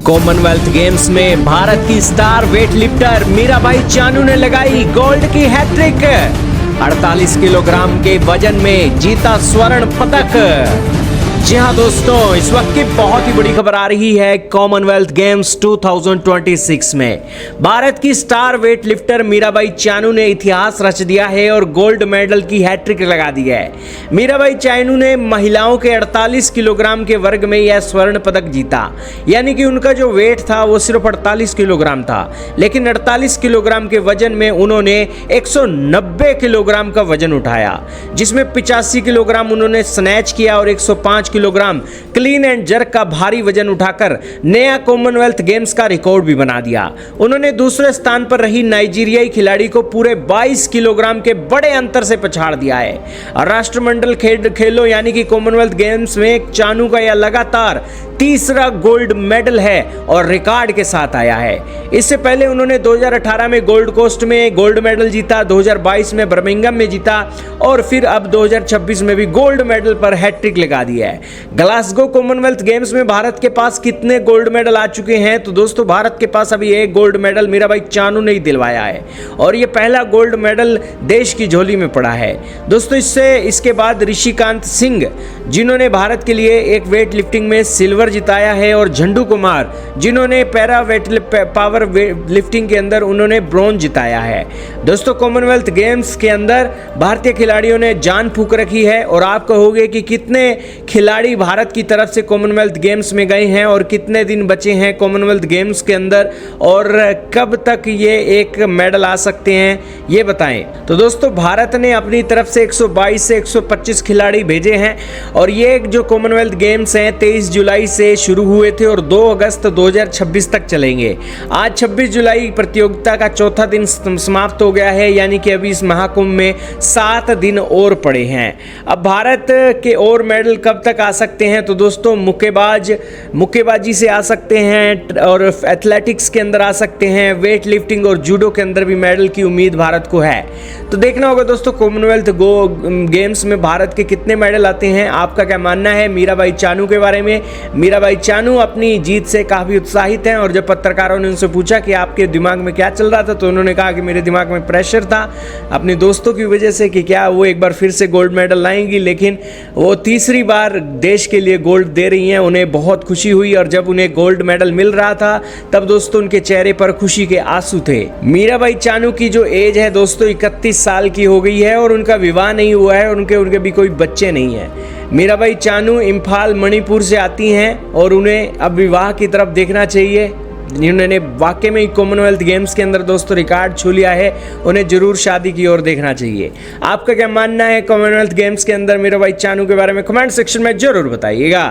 Commonwealth games में भारत की star weight lifter Mirabai Chanu ने लगाई गोल्ड की हैट्रिक। 48 किलोग्राम के वजन में जीता स्वर्ण पदक। जी हां दोस्तों, इस वक्त की बहुत ही बड़ी खबर आ रही है कॉमनवेल्थ गेम्स 2026 में भारत की star weight lifter Mirabai Chanu ने इतिहास रच दिया है और गोल्ड मेडल की हैट्रिक लगा दी है। मीराबाई चानू ने महिलाओं के 48 किलोग्राम के वर्ग में यह स्वर्ण पदक जीता, यानी कि उनका जो वेट था वो सिर्फ 48 किलोग्राम था, लेकिन 48 किलोग्राम के वजन में उन्होंने 190 किलोग्राम का वजन उठाया, जिसमें 85 किलोग्राम उन्होंने स्नैच किया और 105 किलोग्राम क्लीन एंड जर्क का भारी वजन उठाकर नया कॉमनवेल्थ गेम्स का रिकॉर्ड भी बना दिया। उन्होंने दूसरे स्थान पर रही नाइजीरियाई खिलाड़ी को पूरे 22 किलोग्राम के बड़े अंतर से पछाड़ दिया है। राष्ट्रमंडल खेलों यानी कि कॉमनवेल्थ गेम्स में चानू का यह लगातार तीसरा गोल्ड मेडल है और रिकॉर्ड के साथ आया है। इससे पहले उन्होंने 2018 में गोल्ड कोस्ट में गोल्ड मेडल जीता, 2022 में बर्मिंघम में जीता और फिर अब 2026 में भी गोल्ड मेडल पर हैट्रिक लगा दी है। ग्लासगो कॉमनवेल्थ गेम्स में भारत के पास कितने गोल्ड मेडल आ चुके हैं? तो दोस्तों, भारत के पास अभी एक गोल्ड मेडल मीराबाई चानू ने ही दिलवाया है और ये पहला गोल्ड मेडल देश की झोली में पड़ा है। दोस्तों, इसके बाद ऋषिकांत सिंह, जिन्होंने भारत के लिए एक वेट लिफ्टिंग में सिल्वर जिताया है, और झंडू कुमार, जिन्होंने पावर लिफ्टिंग के अंदर उन्होंने ब्रॉन्ज जिताया है। दोस्तों, कॉमनवेल्थ गेम्स के अंदर भारतीय खिलाड़ियों ने जान फूंक रखी है और आप कहोगे कि कितने खिलाड़ी भारत की तरफ से कॉमनवेल्थ गेम्स में गए हैं और कितने दिन बचे हैं कॉमनवेल्थ गेम्स के अंदर और कब तक ये एक मेडल आ सकते हैं, ये बताएं। तो दोस्तों, भारत ने अपनी तरफ से 122 से 125 खिलाड़ी भेजे हैं और ये जो कॉमनवेल्थ गेम्स हैं 23 जुलाई से शुरू हुए थे और 2 अगस्त 2026 तक चलेंगे। आज 26 जुलाई प्रतियोगिता का चौथा दिन समाप्त हो गया है, यानी कि अभी इस महाकुंभ में 7 दिन और पड़े हैं। अब भारत के और मेडल कब तक आ सकते हैं? तो दोस्तों, मुक्केबाजी से आ सकते हैं और एथलेटिक्स के अंदर आ सकते हैं, वेट लिफ्टिंग और जूडो के अंदर भी मेडल की उम्मीद भारत को है। तो देखना होगा दोस्तों कॉमनवेल्थ गेम्स में भारत के कितने मेडल आते हैं। आपका क्या मानना है मीराबाई चानू के बारे में? मीराबाई चानू अपनी जीत से काफ़ी उत्साहित हैं और जब पत्रकारों ने उनसे पूछा कि आपके दिमाग में क्या चल रहा था, तो उन्होंने कहा कि मेरे दिमाग में प्रेशर था अपने दोस्तों की वजह से कि क्या वो एक बार फिर से गोल्ड मेडल लाएंगी, लेकिन वो तीसरी बार देश के लिए गोल्ड दे रही हैं। उन्हें बहुत खुशी हुई और जब उन्हें गोल्ड मेडल मिल रहा था तब दोस्तों उनके चेहरे पर खुशी के आंसू थे। मीराबाई चानू की जो एज है दोस्तों 31 साल की हो गई है और उनका विवाह नहीं हुआ है और उनके भी कोई बच्चे नहीं हैं। मीराबाई चानू इम्फाल मणिपुर से आती हैं और उन्हें अब विवाह की तरफ देखना चाहिए। जिन्होंने वाकई में कॉमनवेल्थ गेम्स के अंदर दोस्तों रिकॉर्ड छू लिया है, उन्हें जरूर शादी की ओर देखना चाहिए। आपका क्या मानना है कॉमनवेल्थ गेम्स के अंदर मीराबाई चानू के बारे में? कमेंट सेक्शन में जरूर बताइएगा।